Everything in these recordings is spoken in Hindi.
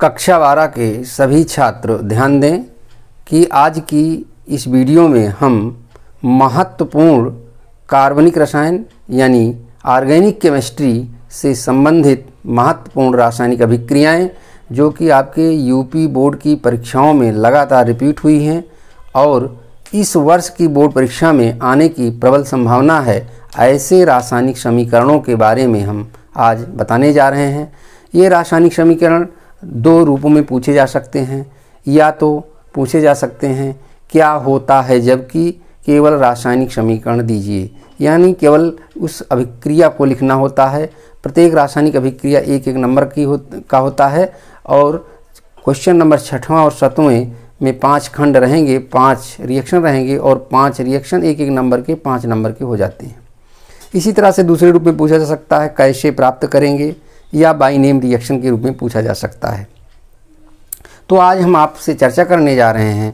कक्षा 12 के सभी छात्र ध्यान दें कि आज की इस वीडियो में हम महत्वपूर्ण कार्बनिक रसायन यानी ऑर्गेनिक केमिस्ट्री से संबंधित महत्वपूर्ण रासायनिक अभिक्रियाएं जो कि आपके यूपी बोर्ड की परीक्षाओं में लगातार रिपीट हुई हैं और इस वर्ष की बोर्ड परीक्षा में आने की प्रबल संभावना है, ऐसे रासायनिक समीकरणों के बारे में हम आज बताने जा रहे हैं। ये रासायनिक समीकरण दो रूपों में पूछे जा सकते हैं। या तो पूछे जा सकते हैं क्या होता है जबकि केवल रासायनिक समीकरण दीजिए, यानी केवल उस अभिक्रिया को लिखना होता है। प्रत्येक रासायनिक अभिक्रिया एक एक नंबर का होता है और क्वेश्चन नंबर 6वां और 7वें में 5 खंड रहेंगे, 5 रिएक्शन रहेंगे और 5 रिएक्शन एक एक नंबर के 5 नंबर के हो जाते हैं। इसी तरह से दूसरे रूप में पूछा जा सकता है कैसे प्राप्त करेंगे, या बाई नेम रिएक्शन के रूप में पूछा जा सकता है। तो आज हम आपसे चर्चा करने जा रहे हैं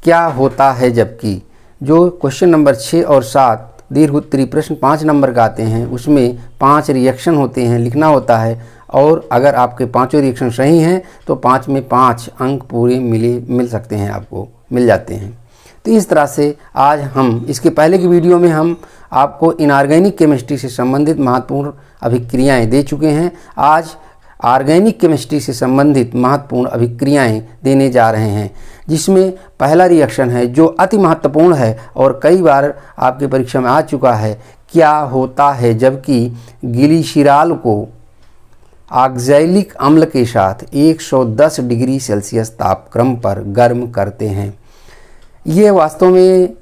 क्या होता है जबकि, जो क्वेश्चन नंबर 6 और 7 दीर्घ उत्तरी प्रश्न 5 नंबर का आते हैं, उसमें 5 रिएक्शन होते हैं, लिखना होता है और अगर आपके पांचों रिएक्शन सही हैं तो 5 में 5 अंक पूरे मिल सकते हैं, आपको मिल जाते हैं। तो इस तरह से आज हम इसके पहले की वीडियो में हम आपको इनऑर्गेनिक केमिस्ट्री से संबंधित महत्वपूर्ण अभिक्रियाएं दे चुके हैं। आज ऑर्गेनिक केमिस्ट्री से संबंधित महत्वपूर्ण अभिक्रियाएं देने जा रहे हैं, जिसमें पहला रिएक्शन है जो अति महत्वपूर्ण है और कई बार आपकी परीक्षा में आ चुका है। क्या होता है जबकि ग्लिसरॉल को ऑक्सैलिक अम्ल के साथ 110 डिग्री सेल्सियस तापक्रम पर गर्म करते हैं। ये वास्तव में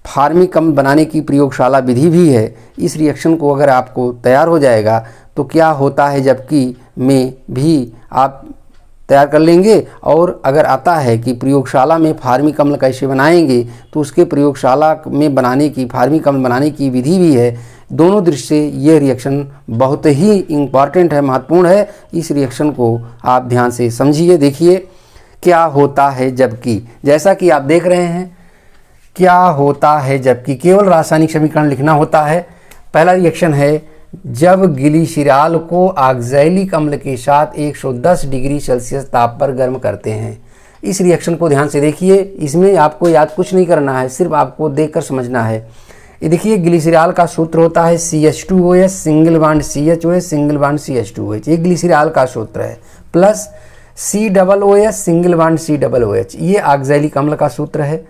फार्मिक अम्ल बनाने की प्रयोगशाला विधि भी है। इस रिएक्शन को अगर आपको तैयार हो जाएगा तो क्या होता है जबकि में भी आप तैयार कर लेंगे, और अगर आता है कि प्रयोगशाला में फार्मिक अम्ल कैसे बनाएंगे तो उसके प्रयोगशाला में बनाने की फार्मिक अम्ल बनाने की विधि भी है। दोनों दृष्टि से ये रिएक्शन बहुत ही इम्पॉर्टेंट है, महत्वपूर्ण है। इस रिएक्शन को आप ध्यान से समझिए। देखिए क्या होता है जबकि, जैसा कि आप देख रहे हैं क्या होता है जबकि केवल रासायनिक समीकरण लिखना होता है। पहला रिएक्शन है जब ग्लिसरॉल को ऑक्सैलिक अम्ल के साथ 110 डिग्री सेल्सियस ताप पर गर्म करते हैं। इस रिएक्शन को ध्यान से देखिए, इसमें आपको याद कुछ नहीं करना है, सिर्फ आपको देखकर समझना है। ये देखिए ग्लिसरॉल का सूत्र होता है CH2OH single bond CHOH single bond CH2OH, ये ग्लिसरॉल का सूत्र है, plus COOH single bond COOH, ये ऑक्सैलिक अम्ल का सूत्र है।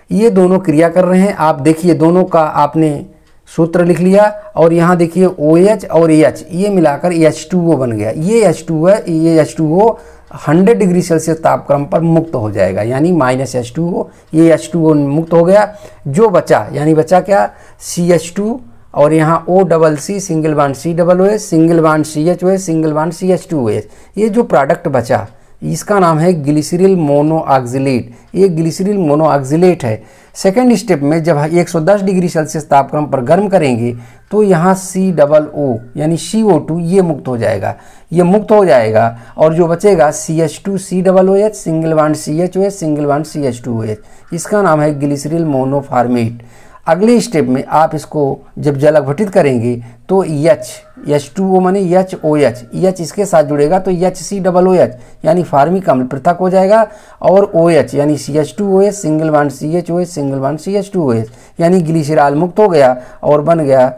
ये दोनों क्रिया कर रहे हैं। आप देखिए दोनों का आपने सूत्र लिख लिया और यहाँ देखिए OH और H ये मिलाकर H2O बन गया। ये H2O है, ये H2O 100 डिग्री सेल्सियस तापक्रम पर मुक्त हो जाएगा, यानी -H2O, ये H2O मुक्त हो गया। जो बचा यानी बचा क्या, CH2 और यहाँ OCC single bond COOH single bond CHOH single bond CH2OH, ये जो प्रोडक्ट बचा इसका नाम है ग्लिसरील मोनोऑक्सिलेट। ये ग्लिसरील मोनोऑक्सिलेट है। सेकेंड स्टेप में जब 110 डिग्री सेल्सियस तापक्रम पर गर्म करेंगे तो यहाँ COO यानी CO2 ये मुक्त हो जाएगा, ये मुक्त हो जाएगा और जो बचेगा CH2 COOH single bond CHOH single bond CH2OH, इसका नाम है ग्लिसरील मोनोफॉर्मेट। अगले स्टेप में आप इसको जब जल अपघटित करेंगे तो H2O माने HOH, H इसके साथ जुड़ेगा तो HCOOH यानी फार्मिक अम्ल पृथक हो जाएगा और OH यानी CH2OH single bond CHOH single bond CH2OH यानी ग्लिसरॉल मुक्त हो गया और बन गया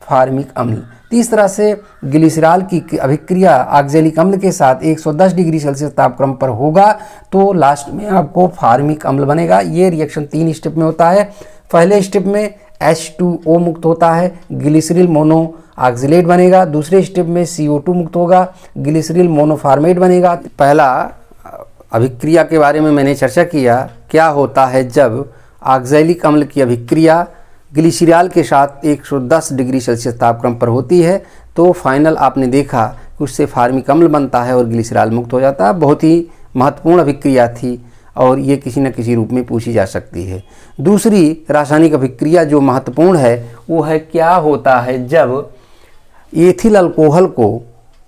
फार्मिक अम्ल। इस तरह से ग्लिसरॉल की अभिक्रिया ऑक्सैलिक अम्ल के साथ 110 डिग्री सेल्सियस तापक्रम पर होगा तो लास्ट में आपको फार्मिक अम्ल बनेगा। ये रिएक्शन 3 स्टेप में होता है। पहले स्टेप में H2O मुक्त होता है, ग्लिसरील मोनोऑक्सिलेट बनेगा। दूसरे स्टेप में CO2 मुक्त होगा, ग्लिसरील मोनोफॉर्मेट बनेगा। पहला अभिक्रिया के बारे में मैंने चर्चा किया, क्या होता है जब ऑक्सैलिक अम्ल की अभिक्रिया ग्लिसरॉल के साथ 110 डिग्री सेल्सियस तापक्रम पर होती है तो फाइनल आपने देखा कि उससे फार्मिक अम्ल बनता है और ग्लिसरॉल मुक्त हो जाता है। बहुत ही महत्वपूर्ण अभिक्रिया थी और ये किसी न किसी रूप में पूछी जा सकती है। दूसरी रासायनिक अभिक्रिया जो महत्वपूर्ण है वो है क्या होता है जब एथिल अल्कोहल को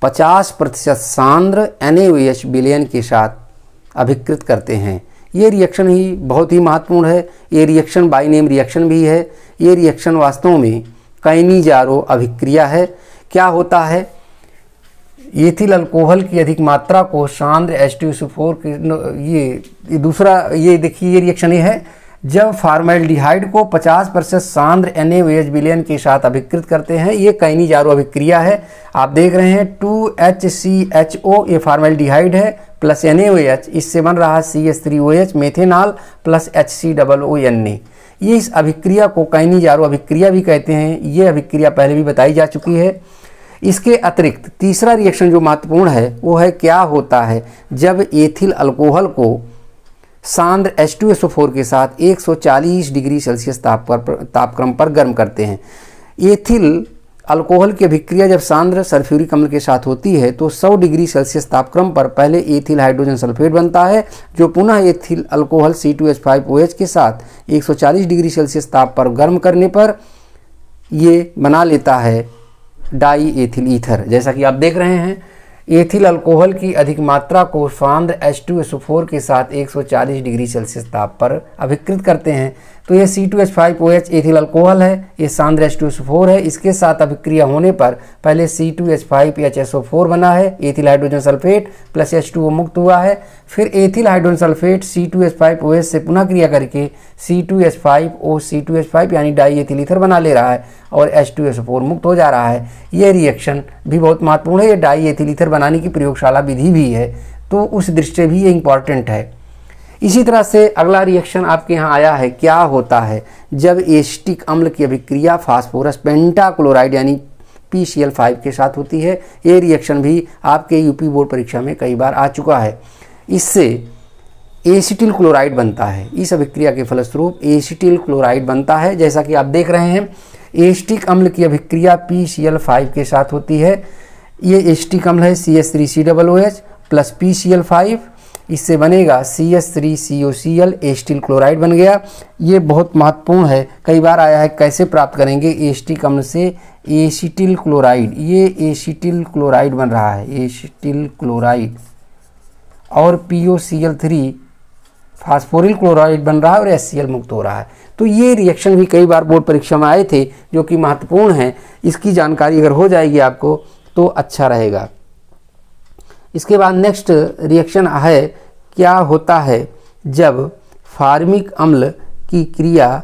50% सांद्र NaOH विलयन के साथ अभिकृत करते हैं। ये रिएक्शन ही बहुत ही महत्वपूर्ण है। ये रिएक्शन बाई नेम रिएक्शन भी है। ये रिएक्शन वास्तव में कैनिजारो अभिक्रिया है। क्या होता है, एथिल अल्कोहल की अधिक मात्रा को सांद्र H2SO4 ये दूसरा, ये देखिए ये रिएक्शन ये है जब फॉर्मेल्डिहाइड को 50% सांद्र NaOH विलयन के साथ अभिकृत करते हैं। ये काइनीजारो अभिक्रिया है। आप देख रहे हैं 2HCHO ये फॉर्मेल्डिहाइड है प्लस NaOH, इससे बन रहा है CH3OH मेथेनॉल प्लस HCOONA। ये इस अभिक्रिया को काइनीजारो अभिक्रिया भी कहते हैं। ये अभिक्रिया पहले भी बताई जा चुकी है। इसके अतिरिक्त तीसरा रिएक्शन जो महत्वपूर्ण है वो है क्या होता है जब एथिल अल्कोहल को सांद्र H2SO4 के साथ 140 डिग्री सेल्सियस तापक्रम पर गर्म करते हैं। एथिल अल्कोहल की अभिक्रिया जब सांद्र सल्फ्यूरिक अम्ल के साथ होती है तो 100 डिग्री सेल्सियस तापक्रम पर पहले एथिल हाइड्रोजन सल्फेट बनता है, जो पुनः एथिल अल्कोहल C2H5OH के साथ 140 डिग्री सेल्सियस ताप पर गर्म करने पर ये बना लेता है डाई एथिल ईथर। जैसा कि आप देख रहे हैं एथिल अल्कोहल की अधिक मात्रा को सांद्र H2SO4 के साथ 140 डिग्री सेल्सियस ताप पर अभिकृत करते हैं। तो ये C2H5OH एथिल अल्कोहल है, ये सांद्र H2SO4 है। इसके साथ अभिक्रिया होने पर पहले C2H5HSO4 बना है, ethyl hydrogen sulphate plus H2O मुक्त हुआ है। फिर एथिल हाइड्रोजन सल्फेट C2H5OH से पुनः क्रिया करके C2H5O यानी डाई एथिल ईथर बना ले रहा है और H2SO4 मुक्त हो जा रहा है। यह रिएक्शन भी बहुत महत्वपूर्ण है। ये डाई एथिल ईथर बनाने की प्रयोगशाला विधि भी है, तो उस दृष्टि से भी ये इंपॉर्टेंट है। इसी तरह से अगला रिएक्शन आपके यहाँ आया है क्या होता है जब एसिटिक अम्ल की अभिक्रिया फास्फोरस पेंटाक्लोराइड यानी PCl5 के साथ होती है। ये रिएक्शन भी आपके यूपी बोर्ड परीक्षा में कई बार आ चुका है। इससे एसिटिल क्लोराइड बनता है। इस अभिक्रिया के फलस्वरूप एसिटिल क्लोराइड बनता है। जैसा कि आप देख रहे हैं एसिटिक अम्ल की अभिक्रिया PCl5 के साथ होती है। ये एसिटिक अम्ल है CH3COOH प्लस PCl5, इससे बनेगा CH3COCl एसिटिल क्लोराइड बन गया। ये बहुत महत्वपूर्ण है, कई बार आया है कैसे प्राप्त करेंगे एसिटिक अम्ल से एसिटिल क्लोराइड। ये एसिटिल क्लोराइड बन रहा है, एसिटिल क्लोराइड, और POCl3 फास्फोरिल क्लोराइड बन रहा है और HCl मुक्त हो रहा है। तो ये रिएक्शन भी कई बार बोर्ड परीक्षा में आए थे जो कि महत्वपूर्ण है। इसकी जानकारी अगर हो जाएगी आपको तो अच्छा रहेगा। इसके बाद नेक्स्ट रिएक्शन है क्या होता है जब फार्मिक अम्ल की क्रिया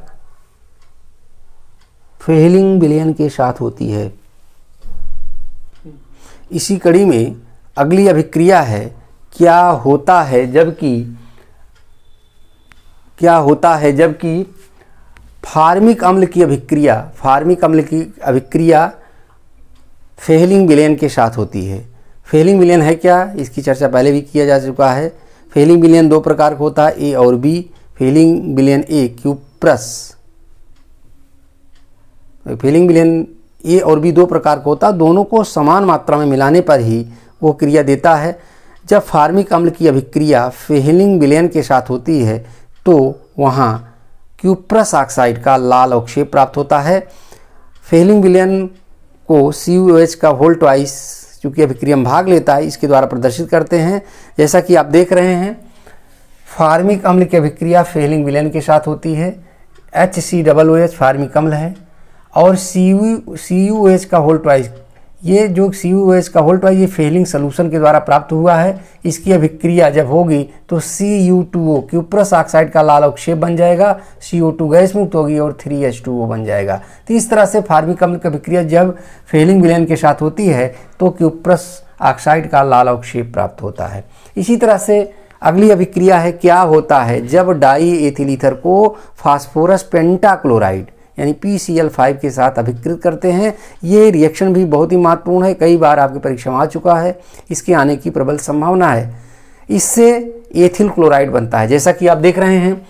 फेहलिंग विलयन के साथ होती है। इसी कड़ी में अगली अभिक्रिया है क्या होता है जबकि फार्मिक अम्ल की अभिक्रिया फेहलिंग विलयन के साथ होती है। फेहलिंग विलयन है क्या, इसकी चर्चा पहले भी किया जा चुका है। फेहलिंग विलयन दो प्रकार का होता है, ए और बी। फेहलिंग विलयन ए क्यूप्रस, फेहलिंग विलयन ए और बी दो प्रकार का होता है, दोनों को समान मात्रा में मिलाने पर ही वो क्रिया देता है। जब फार्मिक अम्ल की अभिक्रिया फेहलिंग विलयन के साथ होती है तो वहाँ क्यूप्रस ऑक्साइड का लाल अवक्षेप प्राप्त होता है। फेहलिंग विलयन को CuOH का होल ट्वाइस चूँकि अभिक्रिया में भाग लेता है इसके द्वारा प्रदर्शित करते हैं। जैसा कि आप देख रहे हैं फार्मिक अम्ल की अभिक्रिया फेहलिंग विलयन के साथ होती है। HCOOH फार्मिक अम्ल है और CuOH का होल ट्वाइस, ये जो CuOH का होल ट्वाइस ये फेहलिंग सॉल्यूशन के द्वारा प्राप्त हुआ है। इसकी अभिक्रिया जब होगी तो Cu2O क्यूप्रस ऑक्साइड का लाल अवक्षेप बन जाएगा, CO2 गैस मुक्त होगी और 3H2O बन जाएगा। तो इस तरह से फार्मिक अम्ल की अभिक्रिया जब फेहलिंग विलयन के साथ होती है तो क्यूप्रस ऑक्साइड का लाल अवक्षेप प्राप्त होता है। इसी तरह से अगली अभिक्रिया है क्या होता है जब डाई एथिल ईथर को फास्फोरस पेंटाक्लोराइड यानी PCl5 के साथ अभिकृत करते हैं। ये रिएक्शन भी बहुत ही महत्वपूर्ण है, कई बार आपकी परीक्षा में आ चुका है, इसके आने की प्रबल संभावना है। इससे एथिल क्लोराइड बनता है। जैसा कि आप देख रहे हैं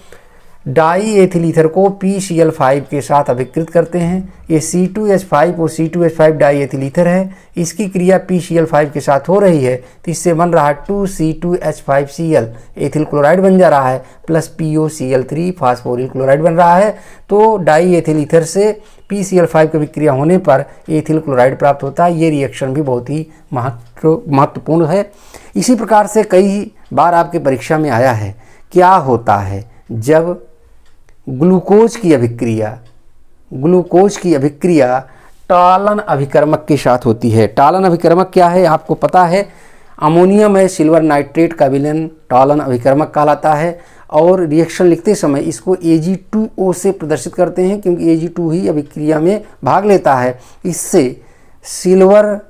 डाई एथिल ईथर को PCl5 के साथ अभिकृत करते हैं। ये C2H5 और C2H5 डाई एथिल ईथर है, इसकी क्रिया PCl5 के साथ हो रही है तो इससे बन रहा है 2C2H5Cl एथिल क्लोराइड बन जा रहा है प्लस POCl3 फास्फोरिल क्लोराइड बन रहा है। तो डाई एथिल ईथर से PCl5 की अभिक्रिया होने पर एथिल क्लोराइड प्राप्त होता है। ये रिएक्शन भी बहुत ही महत्वपूर्ण है। इसी प्रकार से कई बार आपके परीक्षा में आया है क्या होता है जब ग्लूकोज की अभिक्रिया टालन अभिकर्मक के साथ होती है। टालन अभिकर्मक क्या है आपको पता है, अमोनियम है सिल्वर नाइट्रेट का विलयन टालन अभिकर्मक कहलाता है। और रिएक्शन लिखते समय इसको Ag2O से प्रदर्शित करते हैं क्योंकि Ag2 ही अभिक्रिया में भाग लेता है। इससे सिल्वर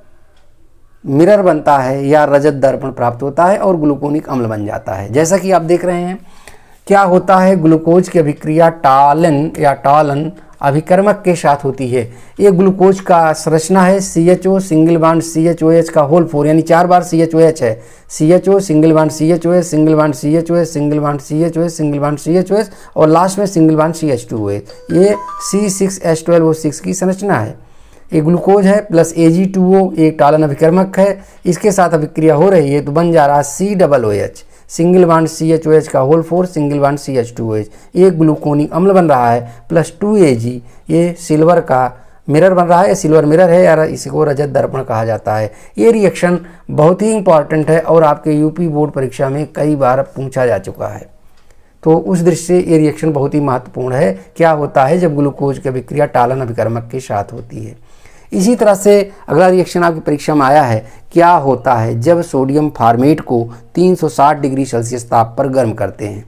मिरर बनता है या रजत दर्पण प्राप्त होता है और ग्लूकोनिक अम्ल बन जाता है। जैसा कि आप देख रहे हैं क्या होता है, ग्लूकोज की अभिक्रिया टालन या टालन अभिकर्मक के साथ होती है। ये ग्लूकोज का संरचना है CHO सिंगल बॉन्ड CHOH का होल 4, यानी 4 बार CHOH है। CHO single bond CHOH single bond CHOH single bond CHOH single bond CHOH और लास्ट में सिंगल बॉन्ड CH2OH। ये C6H12O6 की संरचना है। ये ग्लूकोज है प्लस Ag2O एक टालन अभिकर्मक है, इसके साथ अभिक्रिया हो रही है तो बन जा रहा है COOH सिंगल बॉन्ड CHOH का होल 4 सिंगल बॉन्ड CH2OH। एक ग्लूकोनिक अम्ल बन रहा है प्लस 2Ag ये सिल्वर का मिरर बन रहा है, सिल्वर मिरर है या इसको रजत दर्पण कहा जाता है। ये रिएक्शन बहुत ही इंपॉर्टेंट है और आपके यूपी बोर्ड परीक्षा में कई बार पूछा जा चुका है। तो उस दृष्टि से ये रिएक्शन बहुत ही महत्वपूर्ण है। क्या होता है जब ग्लूकोज की अभिक्रिया टालन अभिकर्मक के साथ होती है। इसी तरह से अगला रिएक्शन आपकी परीक्षा में आया है, क्या होता है जब सोडियम फार्मेट को 360 डिग्री सेल्सियस ताप पर गर्म करते हैं।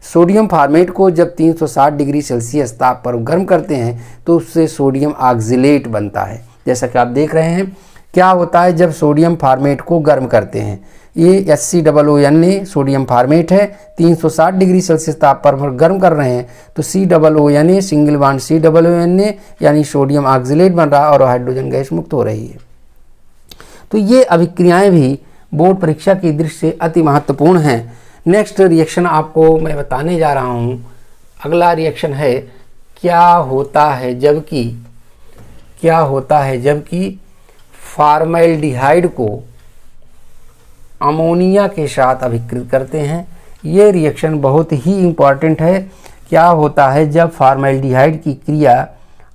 सोडियम फार्मेट को जब 360 डिग्री सेल्सियस ताप पर गर्म करते हैं तो उससे सोडियम ऑक्जिलेट बनता है। जैसा कि आप देख रहे हैं क्या होता है जब सोडियम फार्मेट को गर्म करते हैं। ये HCOONA सोडियम फार्मेट है, 360 डिग्री सेल्सियस ताप पर गर्म कर रहे हैं तो COONA सिंगल बॉन्ड COONA यानी सोडियम ऑक्जिलेट बन रहा है और हाइड्रोजन गैस मुक्त हो रही है। तो ये अभिक्रियाएं भी बोर्ड परीक्षा की दृष्टि से अति महत्वपूर्ण हैं। नेक्स्ट रिएक्शन आपको मैं बताने जा रहा हूँ। अगला रिएक्शन है क्या होता है जबकि फॉर्मल्डिहाइड को अमोनिया के साथ अभिकृत करते हैं। ये रिएक्शन बहुत ही इम्पॉर्टेंट है। क्या होता है जब फॉर्मल्डिहाइड की क्रिया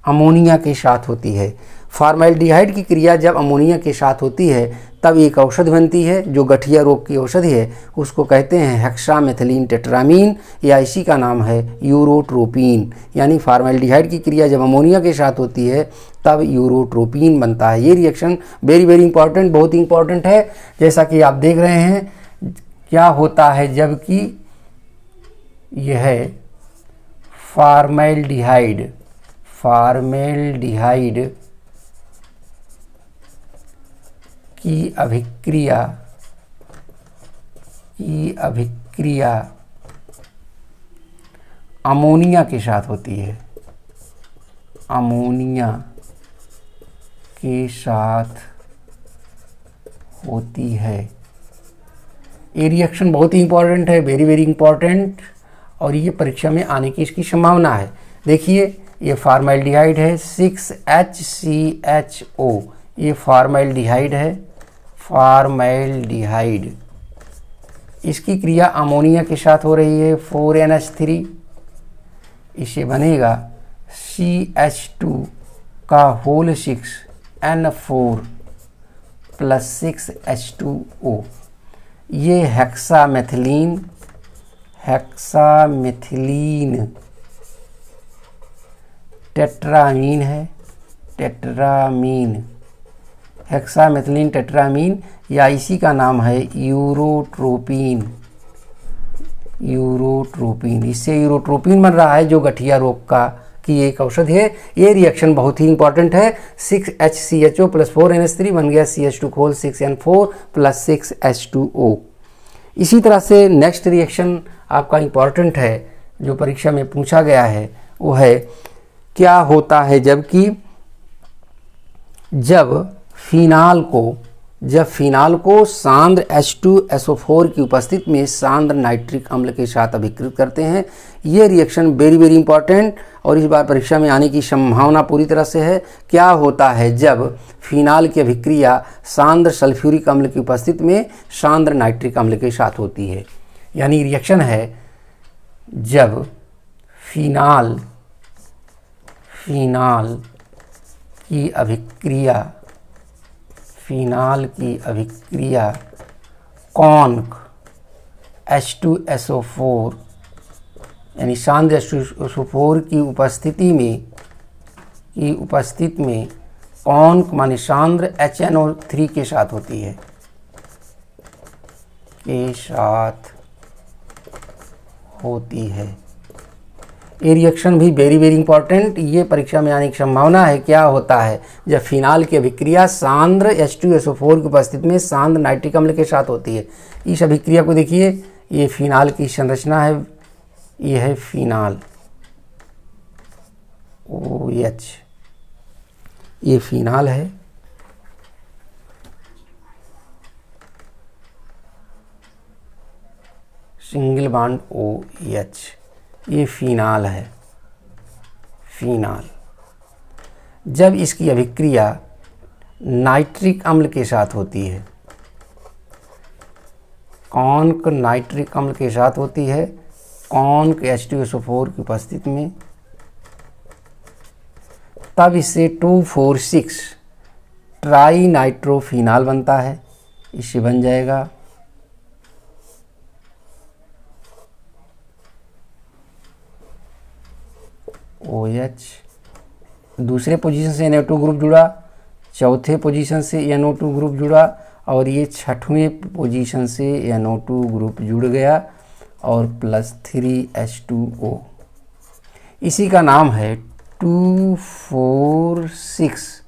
अमोनिया के साथ होती है। फॉर्मल्डिहाइड की क्रिया जब अमोनिया के साथ होती है तब एक औषधि बनती है जो गठिया रोग की औषधि है, उसको कहते हैं हेक्सामेथिलीन टेट्रामीन या इसी का नाम है यूरोट्रोपिन। यानी फॉर्मल्डिहाइड की क्रिया जब अमोनिया के साथ होती है तब यूरोट्रोपिन बनता है। ये रिएक्शन वेरी वेरी इंपॉर्टेंट, बहुत ही इंपॉर्टेंट है। जैसा कि आप देख रहे हैं क्या होता है जबकि यह फॉर्मल्डिहाइड की अभिक्रिया अमोनिया के साथ होती है। अमोनिया के साथ होती है। ये रिएक्शन बहुत ही इंपॉर्टेंट है, वेरी वेरी इंपॉर्टेंट, और ये परीक्षा में आने की इसकी संभावना है। देखिए ये फॉर्मल्डिहाइड है 6HCHO, ये फॉर्मल्डिहाइड है, फॉर्मल्डिहाइड इसकी क्रिया अमोनिया के साथ हो रही है 4NH3, इसे बनेगा CH2 का होल 6N4 प्लस 6H2O। ये हेक्सामेथिलीन टेट्रामीन है, हेक्सामेथिलीन टेट्रामीन या इसी का नाम है यूरोट्रोपिन। इससे यूरोट्रोपिन बन रहा है जो गठिया रोग का की एक औषधि है। ये रिएक्शन बहुत ही इंपॉर्टेंट है। 6HCHO प्लस 4NH3 बन गया CH2 whole 6N4 plus 6H2O। इसी तरह से नेक्स्ट रिएक्शन आपका इंपॉर्टेंट है जो परीक्षा में पूछा गया है, वो है क्या होता है जब फिनाल को सांद्र H2SO4 की उपस्थिति में सांद्र नाइट्रिक अम्ल के साथ अभिकृत करते हैं। ये रिएक्शन वेरी वेरी इंपॉर्टेंट और इस बार परीक्षा में आने की संभावना पूरी तरह से है। क्या होता है जब फिनाल की अभिक्रिया सांद्र सल्फ्यूरिक अम्ल की उपस्थिति में सांद्र नाइट्रिक अम्ल के साथ होती है। यानी रिएक्शन है जब फिनाल की अभिक्रिया कॉन्क H2SO4 यानी सांद्र H2SO4 की उपस्थिति में कौन माने सांद्र HNO3 के साथ होती है, के साथ होती है। ये रिएक्शन भी वेरी वेरी इंपॉर्टेंट, ये परीक्षा में आने की संभावना है। क्या होता है जब फिनाल की अभिक्रिया सांद्र H2SO4 की उपस्थिति में सांद्र नाइट्रिक अम्ल के साथ होती है। इस अभिक्रिया को देखिए, ये फिनाल की संरचना है, ये है फिनाल OH, ये फिनाल है, सिंगल बॉन्ड OH, ये फिनाल है, फिनाल। जब इसकी अभिक्रिया नाइट्रिक अम्ल के साथ होती है, कौन क नाइट्रिक अम्ल के साथ होती है, कौन क H2SO4 की उपस्थिति में, तब इससे 2,4,6 ट्राई नाइट्रोफिनाल बनता है। इससे बन जाएगा OH, दूसरे पोजीशन से NO2 ग्रुप जुड़ा, चौथे पोजीशन से NO2 ग्रुप जुड़ा, और ये छठवें पोजीशन से NO2 ग्रुप जुड़ गया और +3H2O। इसी का नाम है 2,4,6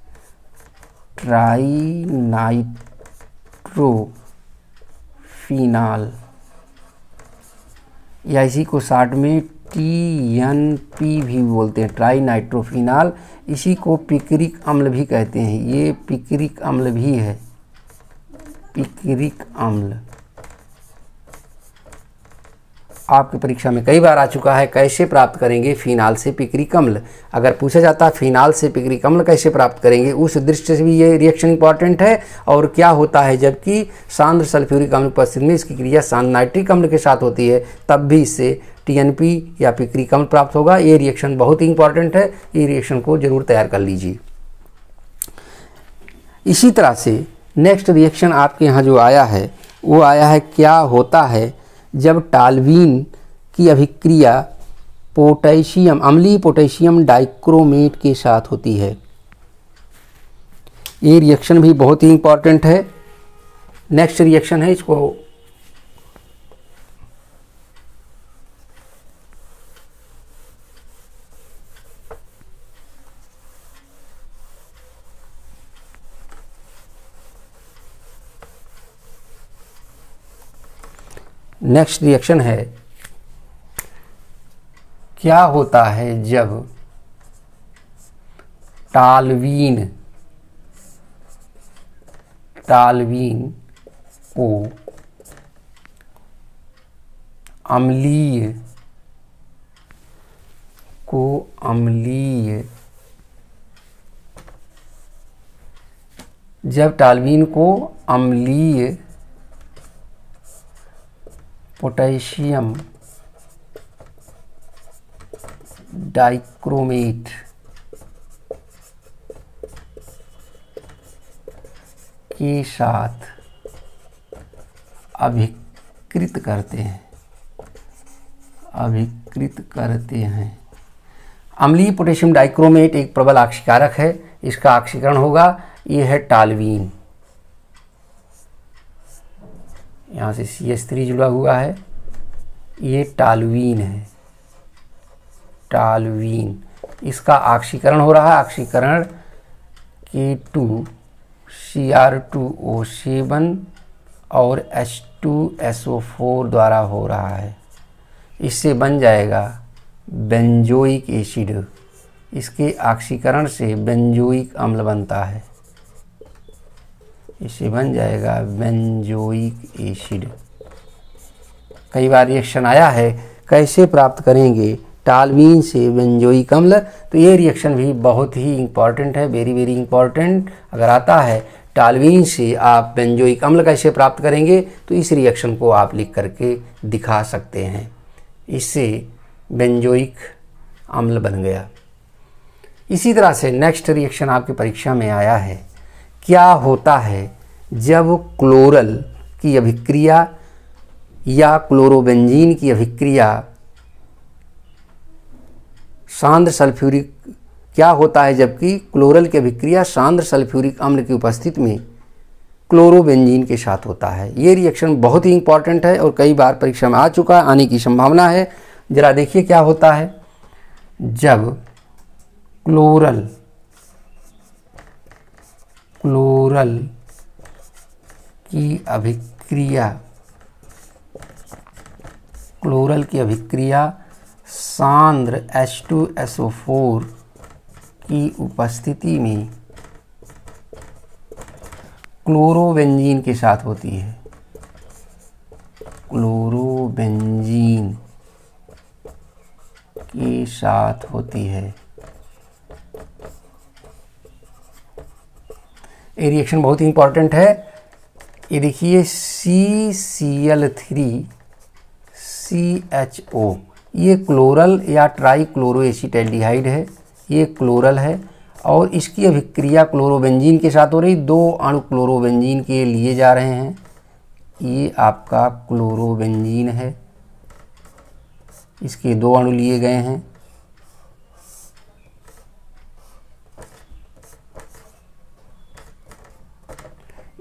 ट्राई नाइट्रोफिनाल, या इसी को शॉर्ट में TNP भी बोलते हैं, ट्राई नाइट्रोफिनाल। इसी को पिक्रिक अम्ल भी कहते हैं, ये पिक्रिक अम्ल भी है, पिक्रिक अम्ल। आपकी परीक्षा में कई बार आ चुका है, कैसे प्राप्त करेंगे फिनाल से पिक्रिक अम्ल। अगर पूछा जाता है फिनाल से पिक्रिक अम्ल कैसे प्राप्त करेंगे, उस दृष्टि से भी ये रिएक्शन इंपॉर्टेंट है। और क्या होता है जबकि सांद्र सल्फ्यूरिक अम्ल उपस्थिति में इसकी क्रिया सांद्र नाइट्रिक अम्ल के साथ होती है, तब भी इससे TNP या पिक्रिक अम्ल प्राप्त होगा। ये रिएक्शन बहुत ही इंपॉर्टेंट है, ये रिएक्शन को जरूर तैयार कर लीजिए। इसी तरह से नेक्स्ट रिएक्शन आपके यहाँ जो आया है वो आया है, क्या होता है जब टाल्वीन की अभिक्रिया पोटेशियम, अम्लीय पोटेशियम डाइक्रोमेट के साथ होती है। ये रिएक्शन भी बहुत ही इंपॉर्टेंट है। नेक्स्ट रिएक्शन है, इसको नेक्स्ट रिएक्शन है, क्या होता है जब टाल्वीन को अम्लीय जब टाल्वीन को अम्लीय पोटेशियम डाइक्रोमेट के साथ अभिकृत करते हैं। अम्लीय पोटेशियम डाइक्रोमेट एक प्रबल आक्सीकारक है, इसका आक्सीकरण होगा, ये है टाल्वीन। यहाँ से CH3 जुड़ा हुआ है, ये टाल्वीन है, टाल्वीन। इसका आक्सीकरण हो रहा है, आक्सीकरण K2Cr2O7 और H2SO4 द्वारा हो रहा है। इससे बन जाएगा बेंजोइक एसिड, इसके आक्सीकरण से बेंजोइक अम्ल बनता है, इससे बन जाएगा बेंजोइक एसिड। कई बार रिएक्शन आया है, कैसे प्राप्त करेंगे टाल्वीन से बेंजोइक अम्ल, तो ये रिएक्शन भी बहुत ही इंपॉर्टेंट है, वेरी वेरी इंपॉर्टेंट। अगर आता है टाल्वीन से आप बेंजोइक अम्ल कैसे प्राप्त करेंगे, तो इस रिएक्शन को आप लिख करके दिखा सकते हैं, इससे बेंजोइक अम्ल बन गया। इसी तरह से नेक्स्ट रिएक्शन आपकी परीक्षा में आया है, क्या होता है जब क्लोरल की अभिक्रिया या क्लोरोबेंजीन की अभिक्रिया सांद्र सल्फ्यूरिक क्या होता है जबकि क्लोरल की अभिक्रिया सांद्र सल्फ्यूरिक अम्ल की उपस्थिति में क्लोरोबेंजीन के साथ होता है। ये रिएक्शन बहुत ही इंपॉर्टेंट है और कई बार परीक्षा में आ चुका है, आने की संभावना है। जरा देखिए क्या होता है जब क्लोरल की अभिक्रिया सांद्र H2SO4 की उपस्थिति में क्लोरोबेंजीन के साथ होती है। क्लोरोबेंजीन के साथ होती है। ये रिएक्शन बहुत ही इंपॉर्टेंट है। ये देखिए CCl3CHO, ये क्लोरल या ट्राई क्लोरोएसिटाल्डिहाइड है। ये क्लोरल है और इसकी अभिक्रिया क्लोरोबेंजीन के साथ हो रही। 2 अणु क्लोरोबेंजीन के लिए जा रहे हैं। ये आपका क्लोरोबेंजीन है, इसके 2 अणु लिए गए हैं।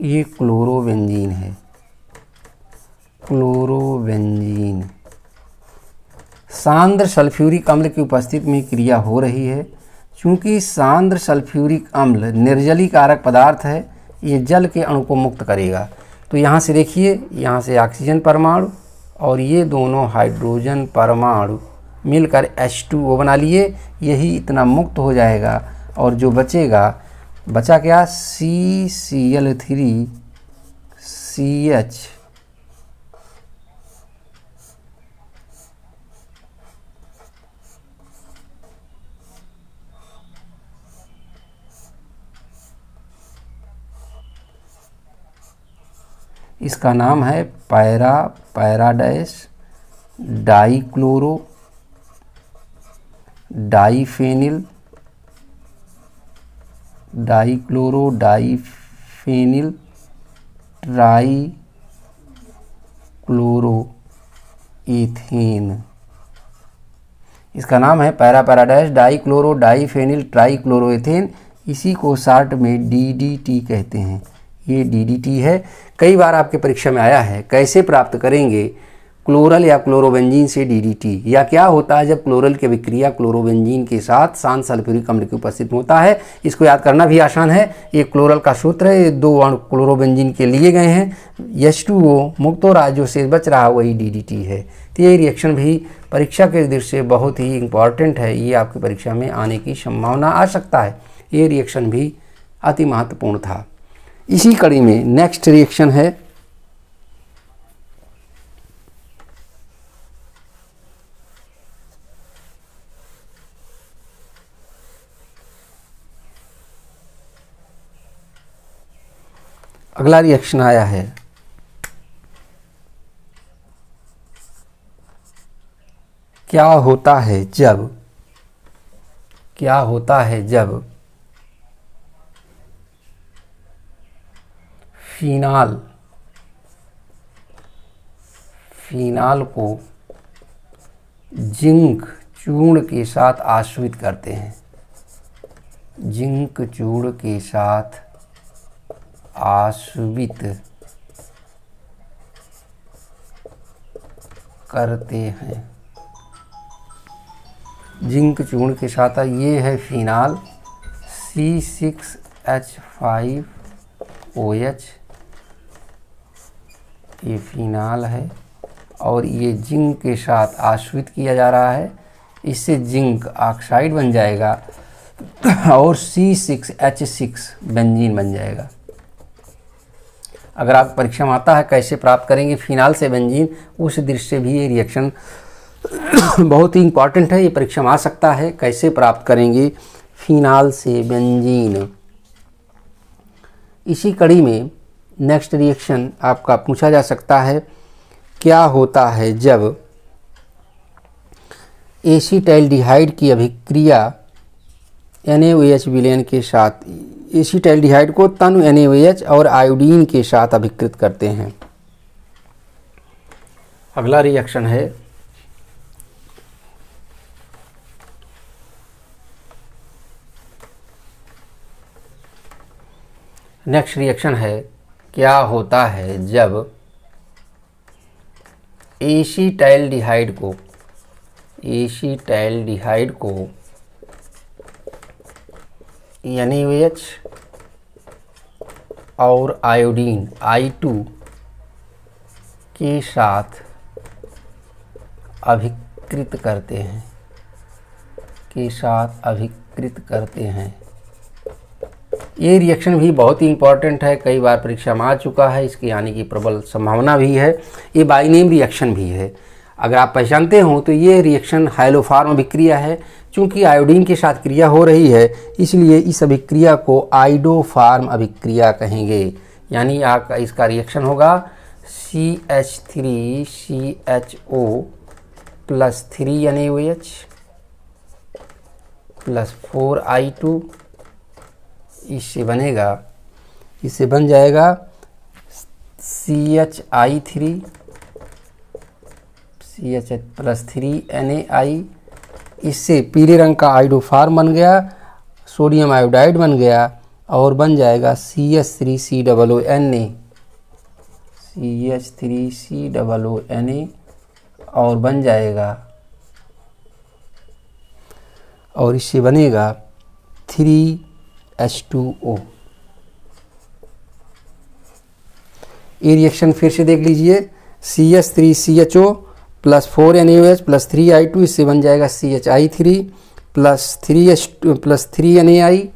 ये क्लोरोबेंजीन है, क्लोरोबेंजीन सांद्र सल्फ्यूरिक अम्ल की उपस्थिति में क्रिया हो रही है। चूँकि सांद्र सल्फ्यूरिक अम्ल निर्जलीकारक पदार्थ है, ये जल के अणु को मुक्त करेगा। तो यहाँ से देखिए, यहाँ से ऑक्सीजन परमाणु और ये दोनों हाइड्रोजन परमाणु मिलकर H2O बना लिए। यही इतना मुक्त हो जाएगा और जो बचा क्या, CCl3CH इसका नाम है पैराडैश डाइक्लोरो डाइफेनिल ट्राइक्लोरोएथेन। इसका नाम है पैराडैश डाइक्लोरो डाइफेनिल ट्राइक्लोरोएथेन। इसी को शॉर्ट में DDT कहते हैं। ये DDT है। कई बार आपके परीक्षा में आया है, कैसे प्राप्त करेंगे क्लोरल या क्लोरोबेंजीन से DDT, या क्या होता है जब क्लोरल की अभिक्रिया क्लोरोबेंजीन के साथ सांद्र सल्फ्यूरिक अम्ल की उपस्थिति में होता है। इसको याद करना भी आसान है। ये क्लोरल का सूत्र है, ये 2 अणु क्लोरोबेंजीन के लिए गए हैं, H2O मुक्त हो रहा है, जो शेष बच रहा है वही DDT है। तो ये रिएक्शन भी परीक्षा के दृष्टि से बहुत ही इम्पॉर्टेंट है। ये आपकी परीक्षा में आने की संभावना आ सकता है। ये रिएक्शन भी अति महत्वपूर्ण था। इसी कड़ी में नेक्स्ट रिएक्शन है अगला रिएक्शन आया है क्या होता है जब फिनाल को जिंक चूर्ण के साथ आश्रित करते हैं। जिंक चूर्ण के साथ आश्रित करते हैं। जिंक चूर्ण के साथ ये है फिनाल C6H5OH, ये फिनाल है और ये जिंक के साथ आश्रित किया जा रहा है। इससे जिंक ऑक्साइड बन जाएगा और C6H6 बेंजीन बन जाएगा। अगर आप परीक्षा में आता है कैसे प्राप्त करेंगे फिनाल से बेंजीन, उस दृष्टि से भी ये रिएक्शन बहुत ही इंपॉर्टेंट है। ये परीक्षा में आ सकता है, कैसे प्राप्त करेंगे फिनाल से बेंजीन। इसी कड़ी में नेक्स्ट रिएक्शन आपका पूछा जा सकता है, क्या होता है जब एसिटाल्डिहाइड की अभिक्रिया NaOH विलयन के साथ, एसिटाल्डिहाइड को तनु NaOH और आयोडीन के साथ अभिकृत करते हैं। अगला रिएक्शन है नेक्स्ट रिएक्शन है, क्या होता है जब एसीटाइलडिहाइड को NaOH और आयोडीन I2 के साथ अभिकृत करते हैं। ये रिएक्शन भी बहुत ही इम्पॉर्टेंट है, कई बार परीक्षा में आ चुका है, इसके आने की प्रबल संभावना भी है। ये बाइनेम रिएक्शन भी है। अगर आप पहचानते हो तो ये रिएक्शन हाइलोफार्म अभिक्रिया है। चूँकि आयोडीन के साथ क्रिया हो रही है, इसलिए इस अभिक्रिया को आइडोफार्म अभिक्रिया कहेंगे। यानी आपका इसका रिएक्शन होगा CH3CHO + 3 NaOH + 4 I2, इससे बन जाएगा CHI3 + 3 NaI। इससे पीले रंग का आइडोफार्म बन गया, सोडियम आयोडाइड बन गया और बन जाएगा CH3COONA और बन जाएगा, और इससे बनेगा 3H2O। ये रिएक्शन फिर से देख लीजिए, CH3CHO + 4 NaOH + 3 I2, इससे बन जाएगा CHI3 + 3 NaI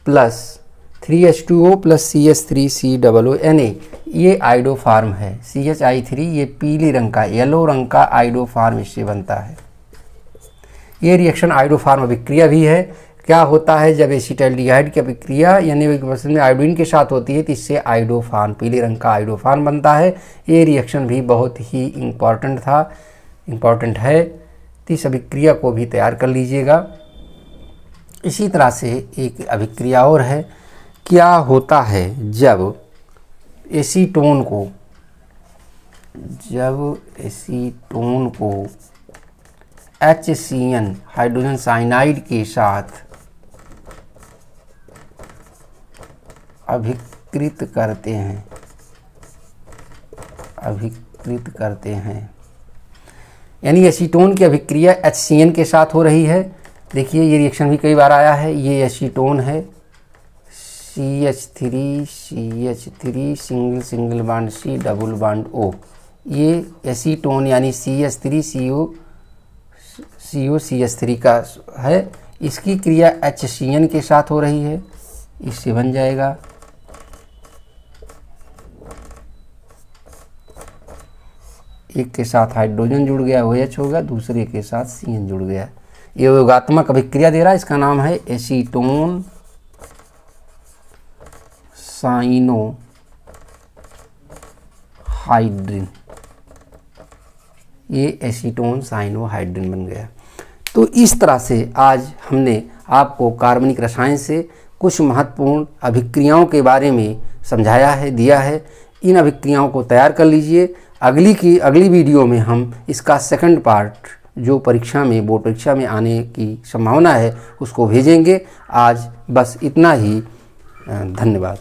+ 3H2O + CH3COONA। ये आइडोफार्म है। CHI3 ये पीले रंग का, येलो रंग का आइडोफार्म इससे बनता है। ये रिएक्शन आइडोफार्म अभिक्रिया भी है। क्या होता है जब एसीटाइलडिहाइड की अभिक्रिया NaOH में आयोडीन के साथ होती है तो इससे आइडोफार्म, पीले रंग का आइडोफार्म बनता है। ये रिएक्शन भी बहुत ही इम्पॉर्टेंट है, तो इस अभिक्रिया को भी तैयार कर लीजिएगा। इसी तरह से एक अभिक्रिया और है, क्या होता है जब एसीटोन को HCN हाइड्रोजन साइनाइड के साथ अभिकृत करते हैं। यानी एसीटोन की अभिक्रिया HCN के साथ हो रही है। देखिए ये रिएक्शन भी कई बार आया है। ये एसीटोन है, CH3 single bond C double bond O। ये एसीटोन यानी CH3COCH3 का है। इसकी क्रिया HCN के साथ हो रही है, इससे बन जाएगा एक के साथ हाइड्रोजन जुड़ गया OH होगा, दूसरे के साथ CN जुड़ गया। ये योगात्मक अभिक्रिया दे रहा है, इसका नाम है एसीटोन साइनोहाइड्रिन। ये एसीटोन साइनोहाइड्रिन बन गया। तो इस तरह से आज हमने आपको कार्बनिक रसायन से कुछ महत्वपूर्ण अभिक्रियाओं के बारे में समझाया है, दिया है। इन अभिक्रियाओं को तैयार कर लीजिए। अगली वीडियो में हम इसका सेकंड पार्ट, जो परीक्षा में, बोर्ड परीक्षा में आने की संभावना है, उसको भेजेंगे। आज बस इतना ही। धन्यवाद।